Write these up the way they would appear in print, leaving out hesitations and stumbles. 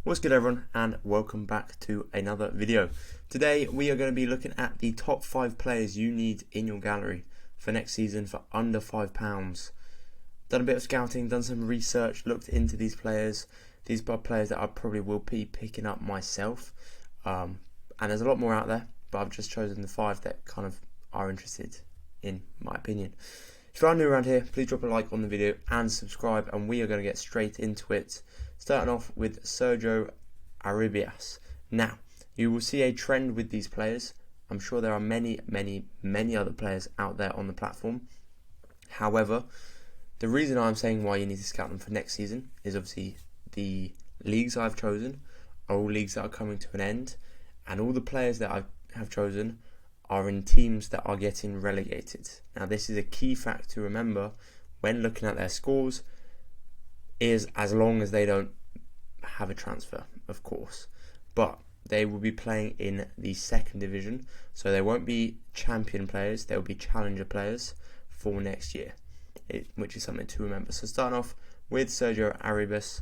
What's good everyone, and welcome back to another video. Today we are going to be looking at the top 5 players you need in your gallery for next season for under £5. Done a bit of scouting, done some research, looked into these players. These are players that I probably will be picking up myself, and there's a lot more out there, but I've just chosen the 5 that kind of are interested in my opinion. If you are new around here, please drop a like on the video and subscribe, and we are going to get straight into it. Starting off with Sergio Arribas. Now, you will see a trend with these players. I'm sure there are many other players out there on the platform. However, the reason I'm saying why you need to scout them for next season is obviously the leagues I've chosen are all leagues that are coming to an end, and all the players that I have chosen are in teams that are getting relegated. Now, this is a key fact to remember when looking at their scores, is as long as they don't have a transfer, of course. But they will be playing in the second division, so they won't be champion players, they'll be challenger players for next year, which is something to remember. So starting off with Sergio Arribas.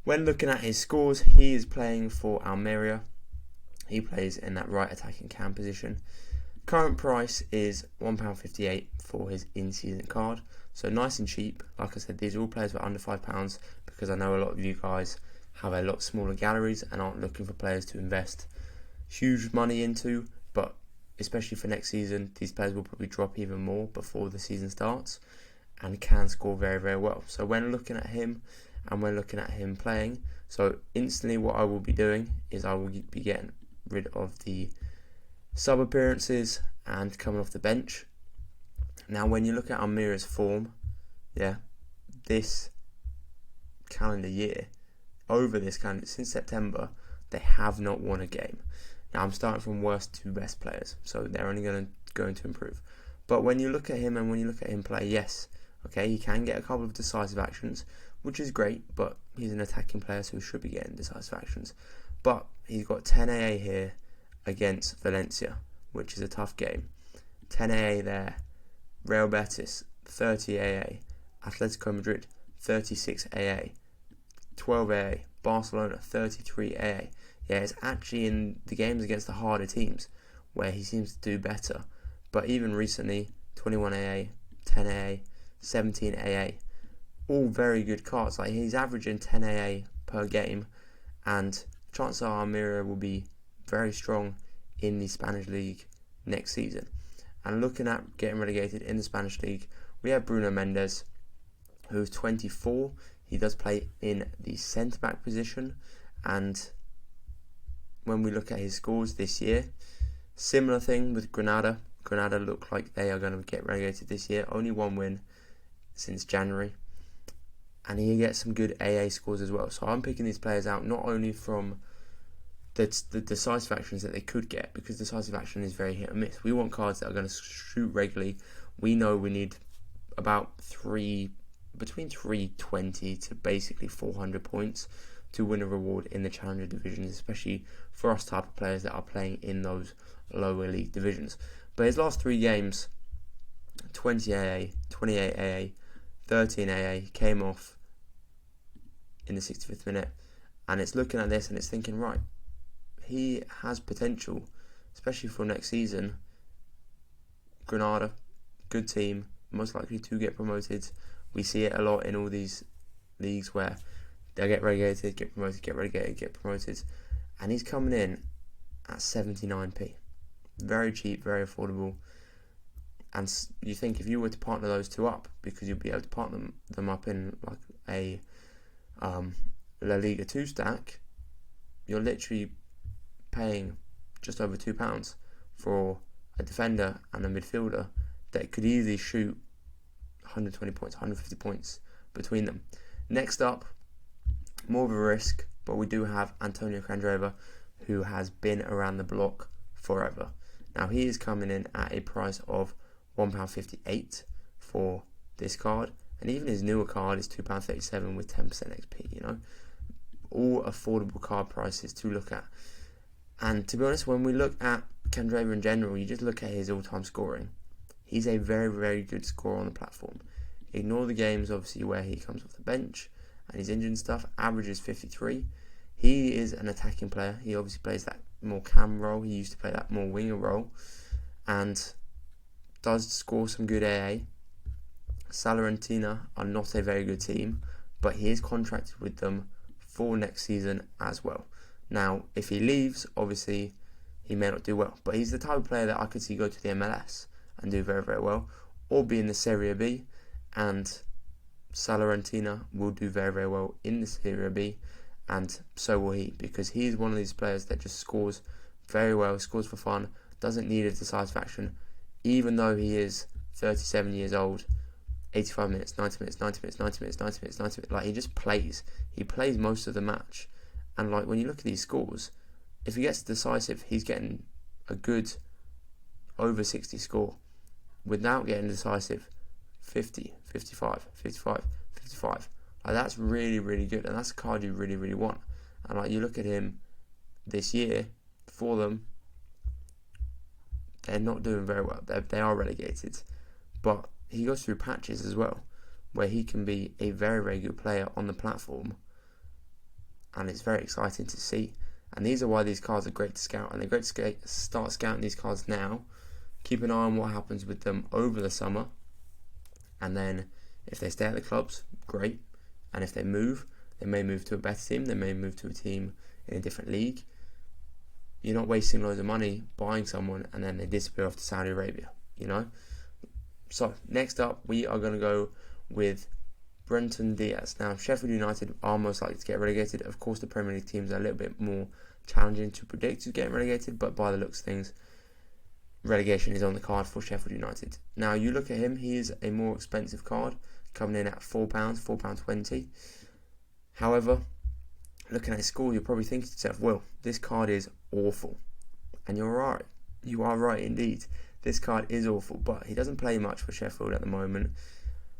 When looking at his scores, he is playing for Almeria. He plays in that right attacking cam position. Current price is £1.58 for his in-season card. So nice and cheap. Like I said, these are all players for under £5 because I know a lot of you guys have a lot smaller galleries and aren't looking for players to invest huge money into. But especially for next season, these players will probably drop even more before the season starts and can score very well. So when looking at him and when looking at him playing, so instantly what I will be doing is I will be getting rid of the sub appearances and coming off the bench. Now, when you look at Almeria's form, this calendar year, since September, they have not won a game. Now, I'm starting from worst to best players, so they're only going to improve. But when you look at him and when you look at him play, yes, okay, he can get a couple of decisive actions, which is great, but he's an attacking player, so he should be getting decisive actions. But he's got 10 AA here against Valencia, which is a tough game. 10 AA there. Real Betis, 30 AA. Atletico Madrid, 36 AA. 12 AA. Barcelona, 33 AA. Yeah, it's actually in the games against the harder teams where he seems to do better. But even recently, 21 AA, 10 AA, 17 AA. All very good cards. Like, he's averaging 10 AA per game, and chances are Almeria will be very strong in the Spanish League next season. And looking at getting relegated in the Spanish League, we have Bruno Mendes, who's 24. He does play in the centre-back position, and when we look at his scores this year, similar thing with Granada. Granada look like they are going to get relegated this year. Only one win since January, and he gets some good AA scores as well. So I'm picking these players out not only from the decisive actions that they could get, because decisive action is very hit and miss. We want cards that are going to shoot regularly. We know we need about between 320 to basically 400 points to win a reward in the challenger divisions, especially for us type of players that are playing in those lower league divisions. But his last 3 games, 20 AA, 28 AA, 13 AA, he came off in the 65th minute, and it's looking at this and it's thinking, right, he has potential, especially for next season. Granada, good team, most likely to get promoted. We see it a lot in all these leagues where they get relegated, get promoted, get relegated, get promoted. And he's coming in at 79p. Very cheap, very affordable. And you think if you were to partner those two up, because you'll be able to partner them up in like a La Liga 2 stack, you're literally paying just over £2 for a defender and a midfielder that could easily shoot 120 points, 150 points between them. Next up, more of a risk, but we do have Antonio Candreva, who has been around the block forever. Now, he is coming in at a price of £1.58 for this card, and even his newer card is £2.37 with 10% XP, all affordable card prices to look at. And to be honest, when we look at Candreva in general, you just look at his all-time scoring. He's a very good scorer on the platform. Ignore the games, obviously, where he comes off the bench and he's injured and stuff. Averages 53. He is an attacking player. He obviously plays that more cam role. He used to play that more winger role, and does score some good AA. Salernitana are not a very good team, but he is contracted with them for next season as well. Now, if he leaves, obviously he may not do well, but he's the type of player that I could see go to the MLS and do very, very well, or be in the Serie B, and Salernitana will do very, very well in the Serie B, and so will he, because he's one of these players that just scores very well, scores for fun, doesn't need a decisive action, even though he is 37 years old. 85 minutes, 90 minutes, 90 minutes, 90 minutes, 90 minutes, 90 minutes. Like, he just plays. He plays most of the match. And, like, when you look at these scores, if he gets decisive, he's getting a good over 60 score. Without getting decisive, 50, 55, 55, 55. Like, that's really, really good. And that's a card you really, really want. And, like, you look at him this year, for them, they're not doing very well. They are relegated. But he goes through patches as well, where he can be a very, very good player on the platform, and it's very exciting to see. And these are why these cards are great to scout, and they're great to start scouting these cards now. Keep an eye on what happens with them over the summer, and then if they stay at the clubs, great. And if they move, they may move to a better team, they may move to a team in a different league. You're not wasting loads of money buying someone and then they disappear off to Saudi Arabia, you know? So, next up, we are going to go with Brenton Diaz. Now, Sheffield United are most likely to get relegated. Of course, the Premier League teams are a little bit more challenging to predict who's getting relegated, but by the looks of things, relegation is on the card for Sheffield United. Now, you look at him, he is a more expensive card, coming in at £4, £4.20. However, looking at his score, you're probably thinking to yourself, well, this card is awful. And you're right. You are right indeed. This card is awful, but he doesn't play much for Sheffield at the moment.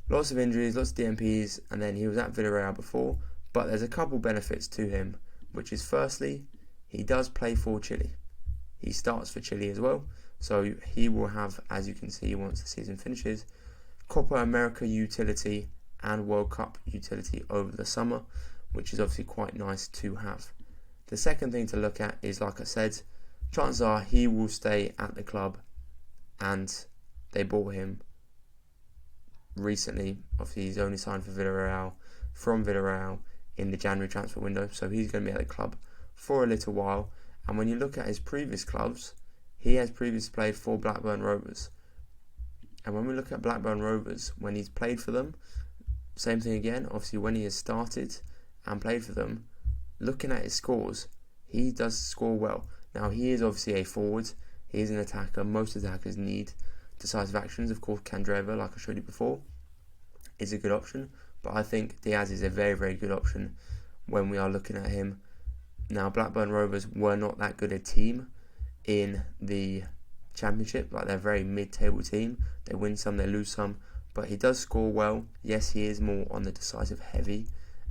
Lots of injuries, lots of DMPs, and then he was at Villarreal before. But there's a couple benefits to him, which is firstly, he does play for Chile. He starts for Chile as well, so he will have, as you can see once the season finishes, Copa America utility and World Cup utility over the summer, which is obviously quite nice to have. The second thing to look at is, like I said, chances are he will stay at the club, and they bought him recently. Obviously, he's only signed for Villarreal, from Villarreal in the January transfer window, so he's going to be at the club for a little while. And when you look at his previous clubs, he has previously played for Blackburn Rovers. And when we look at Blackburn Rovers, when he's played for them, same thing again, obviously when he has started and played for them, looking at his scores, he does score well. Now, he is obviously a forward. He is an attacker. Most attackers need decisive actions. Of course, Candreva, like I showed you before, is a good option. But I think Diaz is a very, very good option when we are looking at him. Now, Blackburn Rovers were not that good a team in the Championship. Like, they're a very mid-table team. They win some, they lose some. But he does score well. Yes, he is more on the decisive, heavy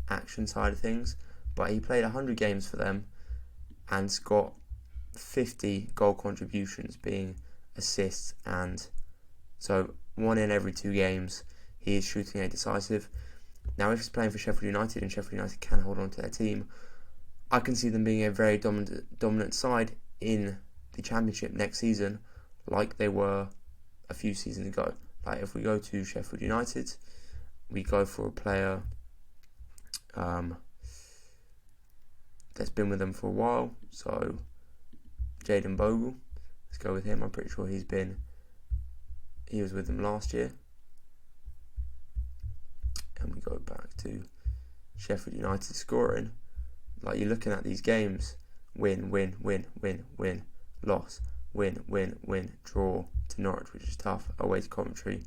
action side of things. But he played 100 games for them and's got 50 goal contributions, being assists, and so 1 in every 2 games he is shooting a decisive. Now, if he's playing for Sheffield United and Sheffield United can hold on to their team, I can see them being a very dominant side in the Championship next season, like they were a few seasons ago. Like, if we go to Sheffield United, we go for a player that's been with them for a while, so Jayden Bogle, let's go with him. I'm pretty sure he was with them last year. And we go back to Sheffield United scoring. Like, you're looking at these games, win, win, win, win, win, loss, win, win, win, draw to Norwich, which is tough, away to Coventry,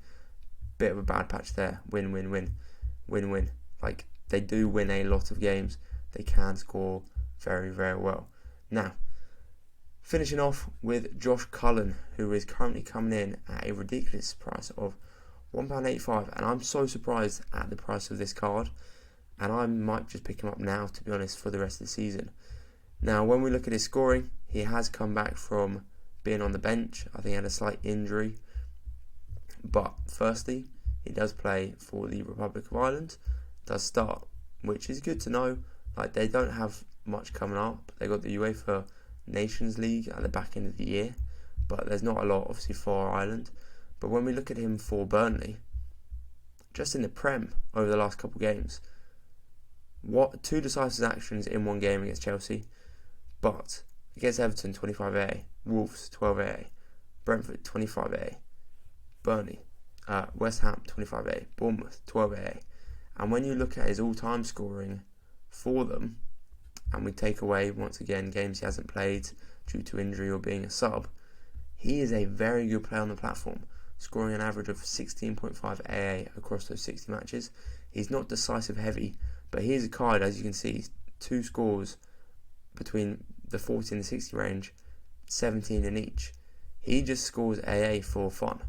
bit of a bad patch there, win, win, win, win, win. Like, they do win a lot of games. They can score very, very well. Now, finishing off with Josh Cullen, who is currently coming in at a ridiculous price of £1.85, and I'm so surprised at the price of this card, and I might just pick him up now, to be honest, for the rest of the season. Now, when we look at his scoring, he has come back from being on the bench. I think he had a slight injury, but firstly, he does play for the Republic of Ireland, does start, which is good to know. Like, they don't have much coming up. They got the UEFA Nations League at the back end of the year, but there's not a lot obviously for Ireland. But when we look at him for Burnley, just in the Prem over the last couple of games, two decisive actions in one game against Chelsea, but against Everton 25A, Wolves 12A, Brentford 25A, Burnley, West Ham 25A, Bournemouth 12A. And when you look at his all-time scoring for them, and we take away once again games he hasn't played due to injury or being a sub, he is a very good player on the platform, scoring an average of 16.5 AA across those 60 matches. He's not decisive heavy, but he is a card, as you can see, 2 scores between the 40 and the 60 range, 17 in each. He just scores AA for fun,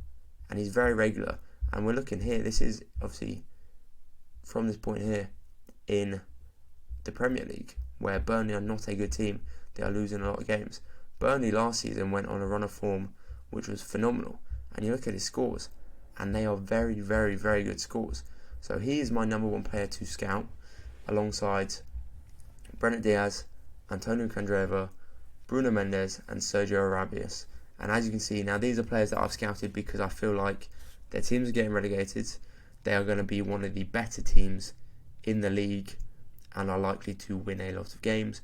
and he's very regular. And we're looking here, this is obviously from this point here in the Premier League, where Burnley are not a good team. They are losing a lot of games. Burnley last season went on a run of form which was phenomenal, and you look at his scores and they are very, very, very good scores. So he is my number 1 player to scout alongside Brent Diaz, Antonio Candreva, Bruno Mendes and Sergio Arabias. And as you can see, now these are players that I've scouted because I feel like their teams are getting relegated. They are going to be one of the better teams in the league and are likely to win a lot of games,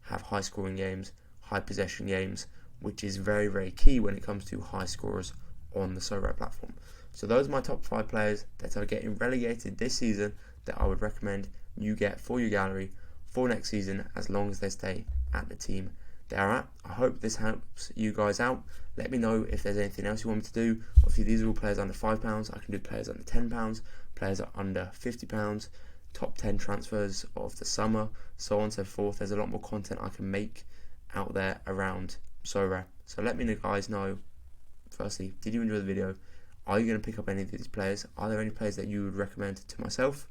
have high scoring games, high possession games, which is very, very key when it comes to high scorers on the Sorare platform. So those are my top 5 players that are getting relegated this season that I would recommend you get for your gallery for next season, as long as they stay at the team they are at. I hope this helps you guys out. Let me know if there's anything else you want me to do. Obviously these are all players under £5. I can do players under £10, players are under £50, top 10 transfers of the summer, so on and so forth. There's a lot more content I can make out there around Sorare. So let me guys know, firstly, did you enjoy the video? Are you going to pick up any of these players? Are there any players that you would recommend to myself?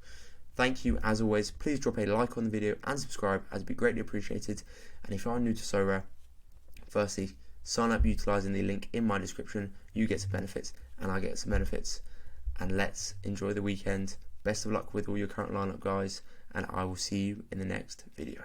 Thank you as always. Please drop a like on the video and subscribe, as it'd be greatly appreciated. And if you are new to Sorare, firstly, sign up utilising the link in my description. You get some benefits and I get some benefits. And let's enjoy the weekend. Best of luck with all your current lineup, guys, and I will see you in the next video.